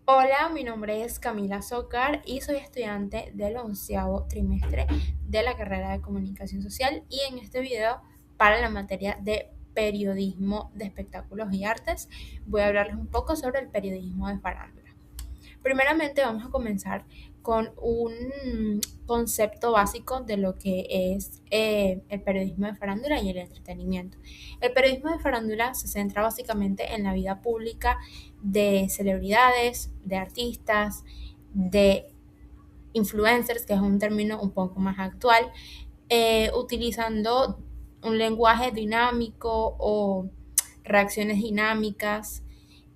Hola, mi nombre es Camila Zócar y soy estudiante del 11º trimestre de la carrera de Comunicación Social y en este video para la materia de Periodismo de Espectáculos y Artes voy a hablarles un poco sobre el periodismo de farándula. Primeramente vamos a comenzar con un concepto básico de lo que es el periodismo de farándula y el entretenimiento. El periodismo de farándula se centra básicamente en la vida pública de celebridades, de artistas, de influencers, que es un término un poco más actual, utilizando un lenguaje dinámico o reacciones dinámicas.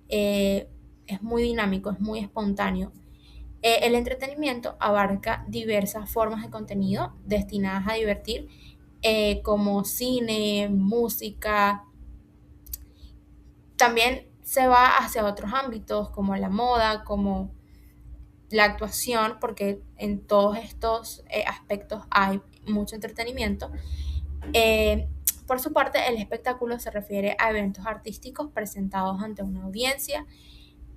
Es muy dinámico, es muy espontáneo. El entretenimiento abarca diversas formas de contenido destinadas a divertir, como cine, música. También se va hacia otros ámbitos como la moda, como la actuación, porque en todos estos aspectos hay mucho entretenimiento. Eh, por su parte, el espectáculo se refiere a eventos artísticos presentados ante una audiencia,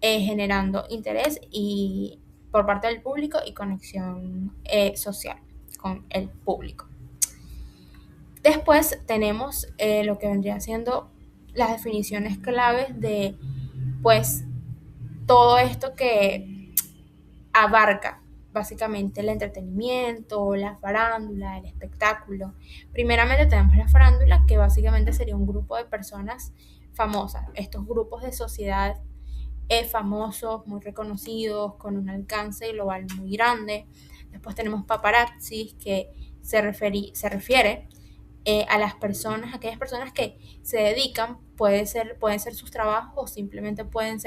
generando interés y por parte del público y conexión social con el público. Después tenemos lo que vendría siendo las definiciones claves de pues todo esto que abarca básicamente el entretenimiento, la farándula, el espectáculo. Primeramente tenemos la farándula, que básicamente sería un grupo de personas famosas, estos grupos de sociedad famosos, muy reconocidos, con un alcance global muy grande. Después tenemos paparazzi, que se refiere a las personas, aquellas personas que se dedican, pueden ser sus trabajos o simplemente pueden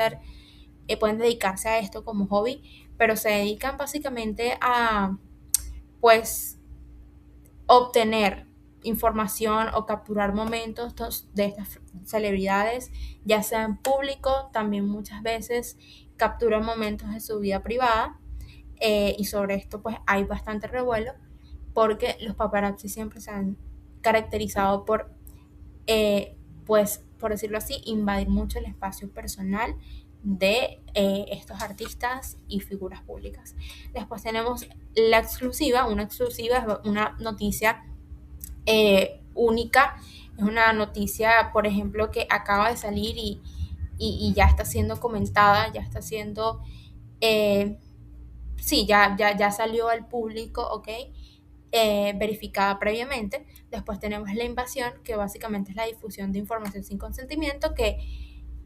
dedicarse a esto como hobby, pero se dedican básicamente a, pues, obtener información o capturar momentos de estas celebridades, ya sea en público, también muchas veces capturan momentos de su vida privada, y sobre esto pues hay bastante revuelo porque los paparazzi siempre se han caracterizado por, pues por decirlo así, invadir mucho el espacio personal de estos artistas y figuras públicas. Después tenemos la exclusiva. Una exclusiva es una noticia única, es una noticia, por ejemplo, que acaba de salir y ya está siendo comentada, ya está siendo, eh, sí, ya salió al público, ¿ok? Verificada previamente. Después tenemos la invasión, que básicamente es la difusión de información sin consentimiento, que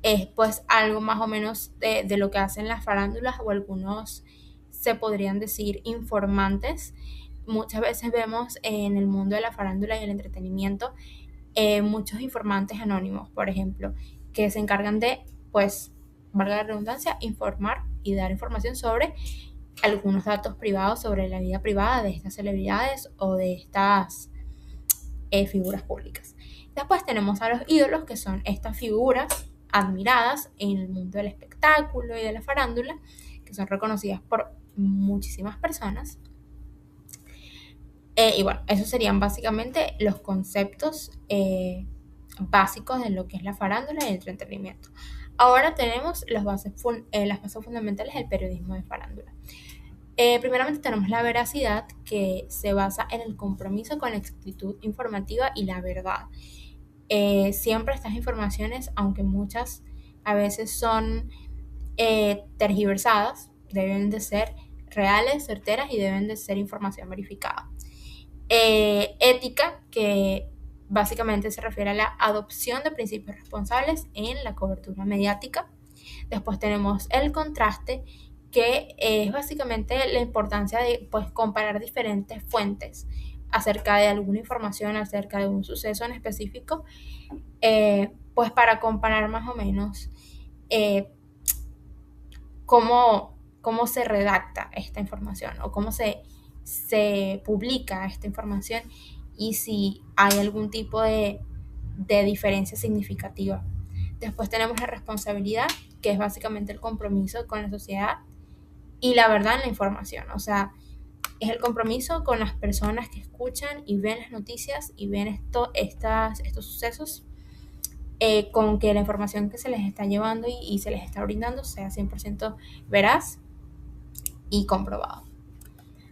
es pues algo más o menos de lo que hacen las farándulas o algunos se podrían decir informantes. Muchas veces vemos en el mundo de la farándula y el entretenimiento muchos informantes anónimos, por ejemplo, que se encargan de, pues, valga la redundancia, informar y dar información sobre algunos datos privados, sobre la vida privada de estas celebridades o de estas figuras públicas. Después tenemos a los ídolos, que son estas figuras admiradas en el mundo del espectáculo y de la farándula, que son reconocidas por muchísimas personas. Y bueno, esos serían básicamente los conceptos básicos de lo que es la farándula y el entretenimiento. Ahora tenemos las bases fundamentales del periodismo de farándula. Primeramente tenemos la veracidad, que se basa en el compromiso con la exactitud informativa y la verdad. Siempre estas informaciones, aunque muchas a veces son tergiversadas, deben de ser reales, certeras y deben de ser información verificada. Ética, que básicamente se refiere a la adopción de principios responsables en la cobertura mediática. Después tenemos el contraste, que es básicamente la importancia de pues, comparar diferentes fuentes acerca de alguna información, acerca de un suceso en específico, pues para comparar más o menos eh, cómo se redacta esta información o cómo se publica esta información y si hay algún tipo de diferencia significativa. Después tenemos la responsabilidad, que es básicamente el compromiso con la sociedad y la verdad en la información. O sea, es el compromiso con las personas que escuchan y ven las noticias y ven estos sucesos, con que la información que se les está llevando y se les está brindando sea 100% veraz y comprobado.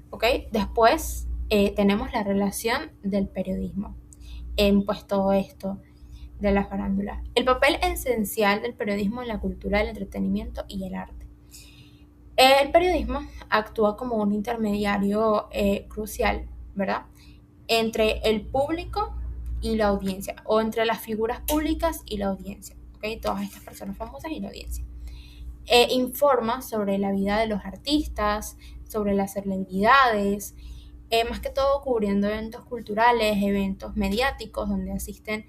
¿Ok? Después tenemos la relación del periodismo en pues todo esto de la farándula. El papel esencial del periodismo en la cultura del entretenimiento y el arte. El periodismo actúa como un intermediario crucial, ¿verdad? Entre el público y la audiencia, o entre las figuras públicas y la audiencia, ¿ok? Todas estas personas famosas y la audiencia. Informa sobre la vida de los artistas, sobre las celebridades, más que todo cubriendo eventos culturales, eventos mediáticos donde asisten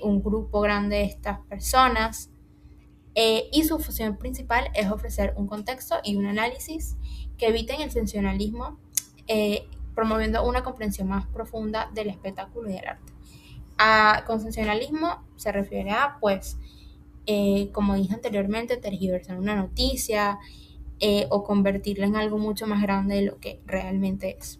un grupo grande de estas personas. Y su función principal es ofrecer un contexto y un análisis que eviten el sensacionalismo, promoviendo una comprensión más profunda del espectáculo y del arte. Con sensacionalismo se refiere a, pues, como dije anteriormente, tergiversar una noticia o convertirla en algo mucho más grande de lo que realmente es.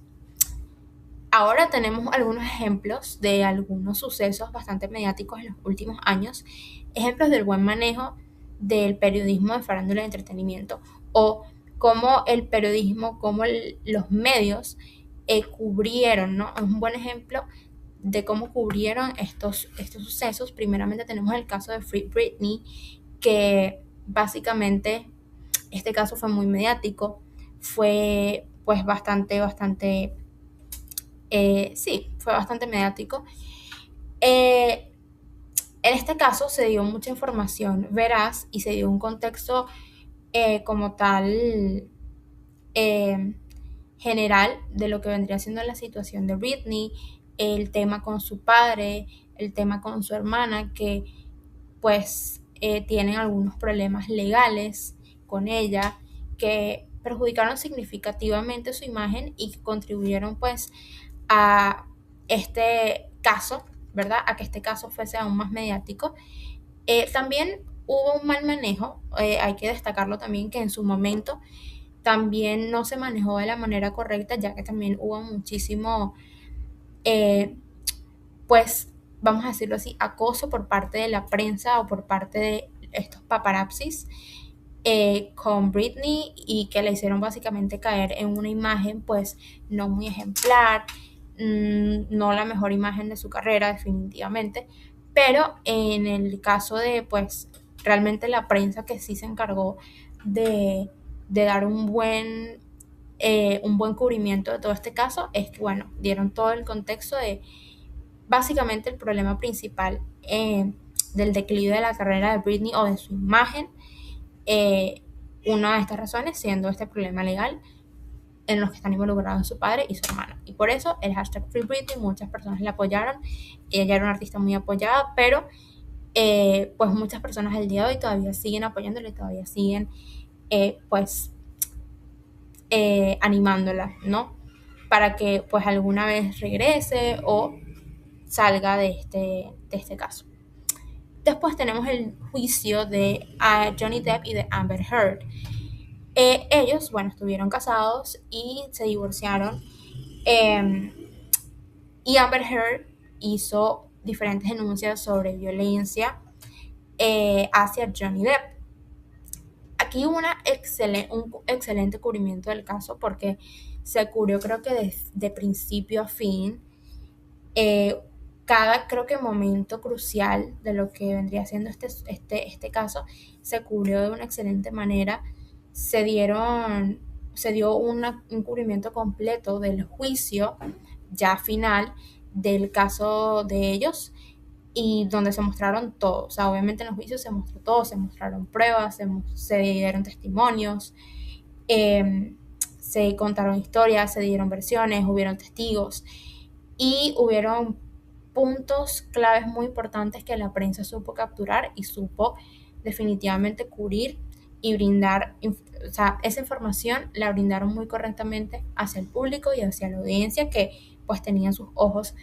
Ahora tenemos algunos ejemplos de algunos sucesos bastante mediáticos en los últimos años, ejemplos del buen manejo del periodismo de farándula de entretenimiento o cómo el periodismo, cómo los medios cubrieron, ¿no? Es un buen ejemplo de cómo cubrieron estos sucesos. Primeramente tenemos el caso de Free Britney, que básicamente este caso fue muy mediático, fue pues sí, fue bastante mediático. En este caso se dio mucha información veraz y se dio un contexto como tal eh, general de lo que vendría siendo la situación de Britney, el tema con su padre, el tema con su hermana, que pues tienen algunos problemas legales con ella que perjudicaron significativamente su imagen y contribuyeron pues a este caso, ¿verdad? A que este caso fuese aún más mediático. También hubo un mal manejo, hay que destacarlo también que en su momento también no se manejó de la manera correcta, ya que también hubo muchísimo, eh, pues, vamos a decirlo así, acoso por parte de la prensa o por parte de estos paparazzis con Britney y que le hicieron básicamente caer en una imagen pues no muy ejemplar, no la mejor imagen de su carrera definitivamente, pero en el caso de pues realmente la prensa que sí se encargó de dar un buen cubrimiento de todo este caso, es que bueno, dieron todo el contexto de básicamente el problema principal del declive de la carrera de Britney o de su imagen, eh, una de estas razones siendo este problema legal en los que están involucrados su padre y su hermana. Y por eso el hashtag Free Britney, muchas personas la apoyaron. Ella era una artista muy apoyada, pero pues muchas personas al día de hoy todavía siguen apoyándola y todavía siguen pues animándola, ¿no? Para que pues alguna vez regrese o salga de este caso. Después tenemos el juicio de Johnny Depp y de Amber Heard. Ellos, bueno, estuvieron casados y se divorciaron. eh, y Amber Heard hizo diferentes denuncias sobre violencia hacia Johnny Depp. Aquí hubo un excelente cubrimiento del caso porque se cubrió creo que de principio a fin. eh, Cada, creo que momento crucial de lo que vendría siendo este caso se cubrió de una excelente manera. Se dio un cubrimiento completo del juicio ya final del caso de ellos y donde se mostraron todo. O sea, obviamente en los juicios se mostró todo, se mostraron pruebas, se dieron testimonios, eh, se contaron historias, se dieron versiones, hubieron testigos y hubieron puntos claves muy importantes que la prensa supo capturar y supo definitivamente cubrir y brindar, o sea, esa información la brindaron muy correctamente hacia el público y hacia la audiencia que pues tenían sus ojos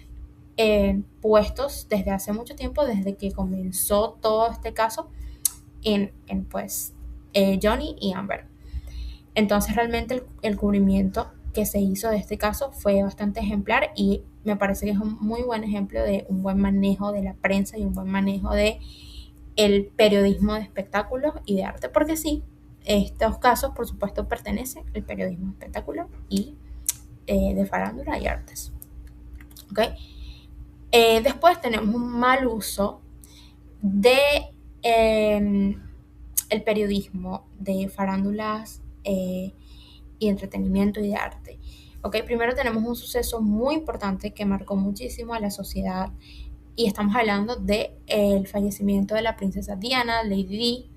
puestos desde hace mucho tiempo, desde que comenzó todo este caso en pues Johnny y Amber. Entonces realmente el cubrimiento que se hizo de este caso fue bastante ejemplar y me parece que es un muy buen ejemplo de un buen manejo de la prensa y un buen manejo de el periodismo de espectáculos y de arte, porque sí, estos casos por supuesto pertenecen al periodismo de espectáculos y de farándula y artes. ¿Okay? Después tenemos un mal uso de eh, el periodismo de farándulas y entretenimiento y de arte. Okay, primero tenemos un suceso muy importante que marcó muchísimo a la sociedad y estamos hablando de el fallecimiento de la princesa Diana, Lady Di.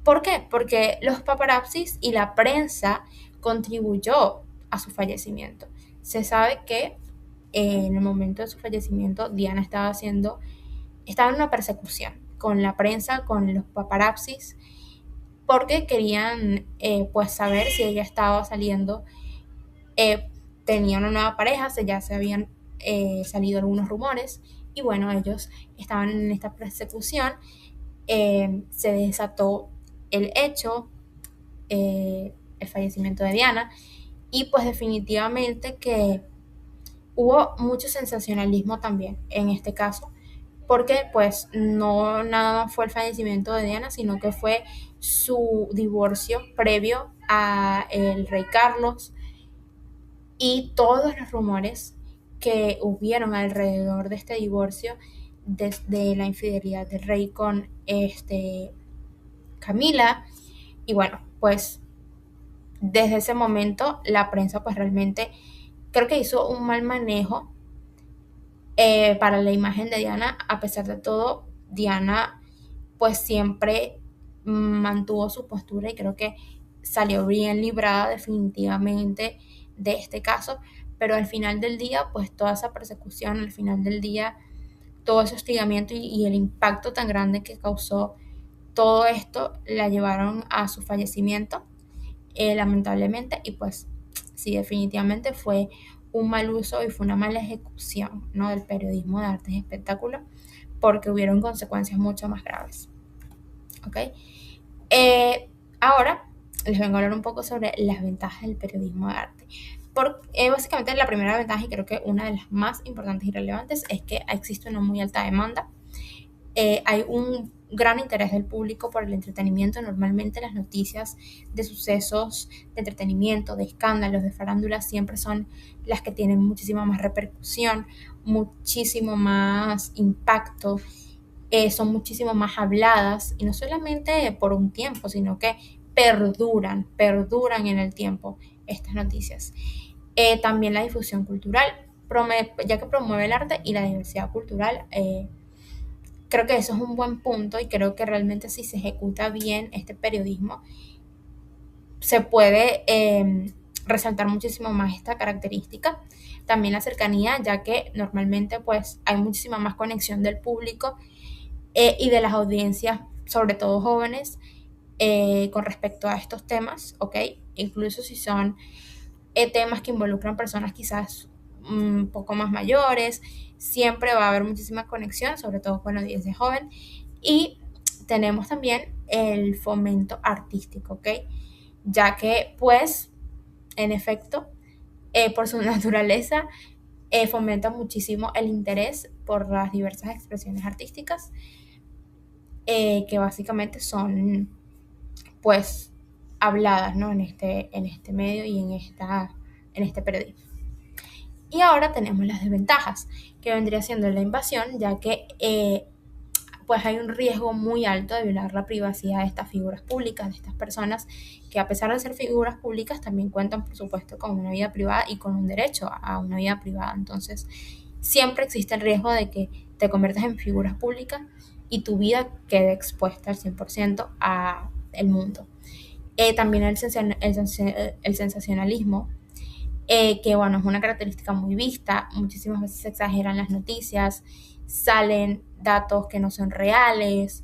¿Por qué? Porque los paparazzis y la prensa contribuyó a su fallecimiento. Se sabe que en el momento de su fallecimiento Diana estaba en una persecución con la prensa, con los paparazzis, porque querían pues saber si ella estaba saliendo, eh, tenía una nueva pareja, ya se habían salido algunos rumores y bueno, ellos estaban en esta persecución, se desató el hecho, el fallecimiento de Diana y pues definitivamente que hubo mucho sensacionalismo también en este caso, porque pues no nada más fue el fallecimiento de Diana, sino que fue su divorcio previo a el rey Carlos y todos los rumores que hubieron alrededor de este divorcio, desde la infidelidad del rey con Camila. Y bueno, pues desde ese momento la prensa pues realmente creo que hizo un mal manejo para la imagen de Diana. A pesar de todo, Diana pues siempre mantuvo su postura y creo que salió bien librada definitivamente de este caso, pero al final del día, pues toda esa persecución, al final del día, todo ese hostigamiento y el impacto tan grande que causó todo esto, la llevaron a su fallecimiento, lamentablemente, y pues sí, definitivamente fue un mal uso y fue una mala ejecución, ¿no?, del periodismo de artes y espectáculos, porque hubieron consecuencias mucho más graves. ¿Ok? Eh, Ahora les vengo a hablar un poco sobre las ventajas del periodismo de arte. Básicamente la primera ventaja, y creo que una de las más importantes y relevantes, es que existe una muy alta demanda. Hay un gran interés del público por el entretenimiento. Normalmente las noticias de sucesos de entretenimiento, de escándalos, de farándula, siempre son las que tienen muchísima más repercusión, muchísimo más impacto, son muchísimo más habladas y no solamente por un tiempo, sino que perduran en el tiempo estas noticias. También la difusión cultural, ya que promueve el arte y la diversidad cultural. Creo que eso es un buen punto y creo que realmente si se ejecuta bien este periodismo, se puede resaltar muchísimo más esta característica. También la cercanía, ya que normalmente pues hay muchísima más conexión del público y de las audiencias, sobre todo jóvenes, con respecto a estos temas, ¿ok? Incluso si son temas que involucran personas quizás un poco más mayores, siempre va a haber muchísima conexión, sobre todo con la audiencia joven. Y tenemos también el fomento artístico, ¿ok? Ya que, pues, en efecto, por su naturaleza, fomenta muchísimo el interés por las diversas expresiones artísticas, que básicamente son, pues, habladas, ¿no?, en este medio y en este periodismo. Y ahora tenemos las desventajas, que vendría siendo la invasión, ya que pues hay un riesgo muy alto de violar la privacidad de estas figuras públicas, de estas personas que a pesar de ser figuras públicas también cuentan por supuesto con una vida privada y con un derecho a una vida privada. Entonces siempre existe el riesgo de que te conviertas en figuras públicas y tu vida quede expuesta al 100% a el mundo. También el sensacionalismo, que bueno, es una característica muy vista. Muchísimas veces se exageran las noticias, salen datos que no son reales,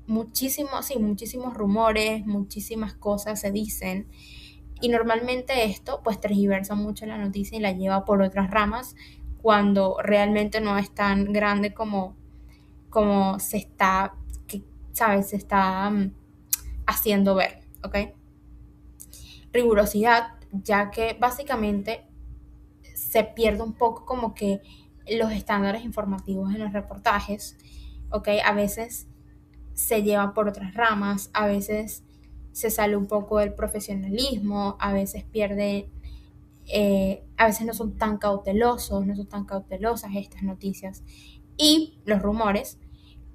muchísimos rumores, muchísimas cosas se dicen y normalmente esto pues tergiversa mucho la noticia y la lleva por otras ramas cuando realmente no es tan grande como se está, ¿sabes? Se está haciendo ver, ¿ok? Rigurosidad, ya que básicamente se pierde un poco como que los estándares informativos en los reportajes, ¿ok? A veces se lleva por otras ramas, a veces se sale un poco del profesionalismo, a veces pierde, a veces no son tan cautelosos, no son tan cautelosas estas noticias. Y los rumores,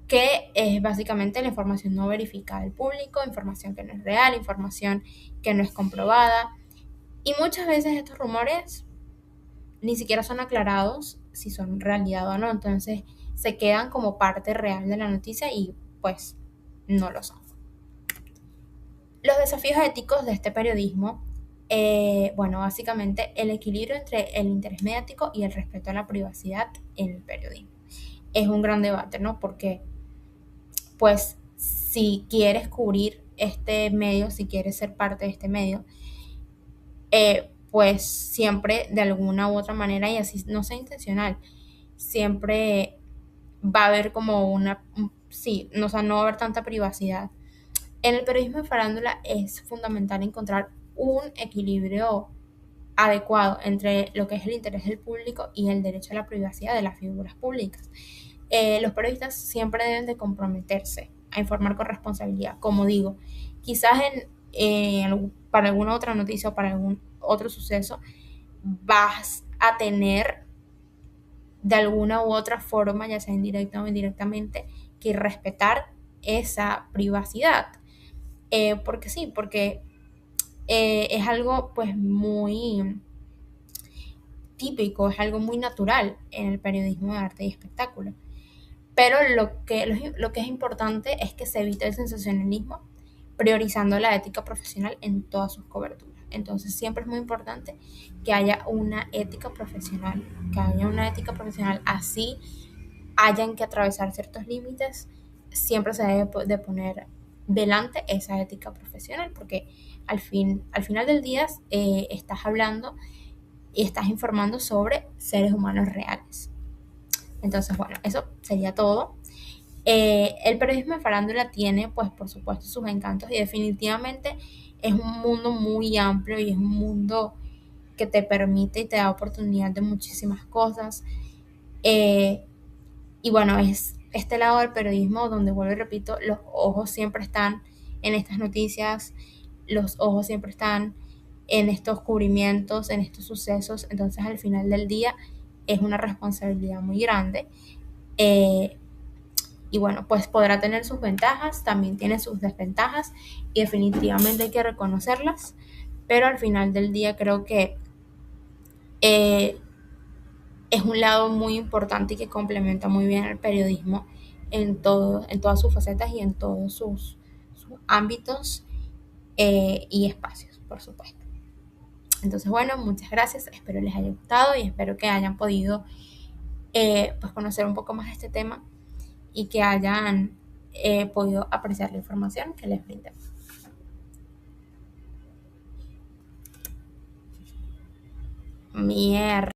que es básicamente la información no verificada del público, información que no es real, información que no es comprobada. Y muchas veces estos rumores ni siquiera son aclarados si son realidad o no, entonces se quedan como parte real de la noticia y pues no lo son. Los desafíos éticos de este periodismo, bueno, básicamente el equilibrio entre el interés mediático y el respeto a la privacidad en el periodismo. Es un gran debate, ¿no? Porque pues si quieres cubrir este medio, si quieres ser parte de este medio, pues siempre de alguna u otra manera, y así no sea intencional, siempre va a haber como sí, no, o sea, no va a haber tanta privacidad. En el periodismo de farándula es fundamental encontrar un equilibrio adecuado entre lo que es el interés del público y el derecho a la privacidad de las figuras públicas. Los periodistas siempre deben de comprometerse a informar con responsabilidad. Como digo, quizás para alguna otra noticia o para algún otro suceso vas a tener de alguna u otra forma, ya sea indirecta o indirectamente, que respetar esa privacidad. Porque sí, porque es algo pues muy típico, es algo muy natural en el periodismo de arte y espectáculo. Pero lo que es importante es que se evite el sensacionalismo, priorizando la ética profesional en todas sus coberturas. Entonces siempre es muy importante que haya una ética profesional, así hayan que atravesar ciertos límites, siempre se debe de poner delante esa ética profesional, porque al final del día estás hablando y estás informando sobre seres humanos reales. Entonces, bueno, eso sería todo. El periodismo de farándula tiene, pues, por supuesto, sus encantos y definitivamente es un mundo muy amplio y es un mundo que te permite y te da oportunidad de muchísimas cosas. Eh, y bueno, es este lado del periodismo donde, vuelvo y repito, los ojos siempre están en estas noticias, los ojos siempre están en estos cubrimientos, en estos sucesos. Entonces, al final del día, es una responsabilidad muy grande. Eh, y bueno, pues podrá tener sus ventajas, también tiene sus desventajas y definitivamente hay que reconocerlas, pero al final del día creo que eh, es un lado muy importante y que complementa muy bien el periodismo en todas sus facetas y en todos sus ámbitos y espacios, por supuesto. Entonces, bueno, muchas gracias, espero les haya gustado y espero que hayan podido pues conocer un poco más de este tema y que hayan podido apreciar la información que les brindé. Mierda.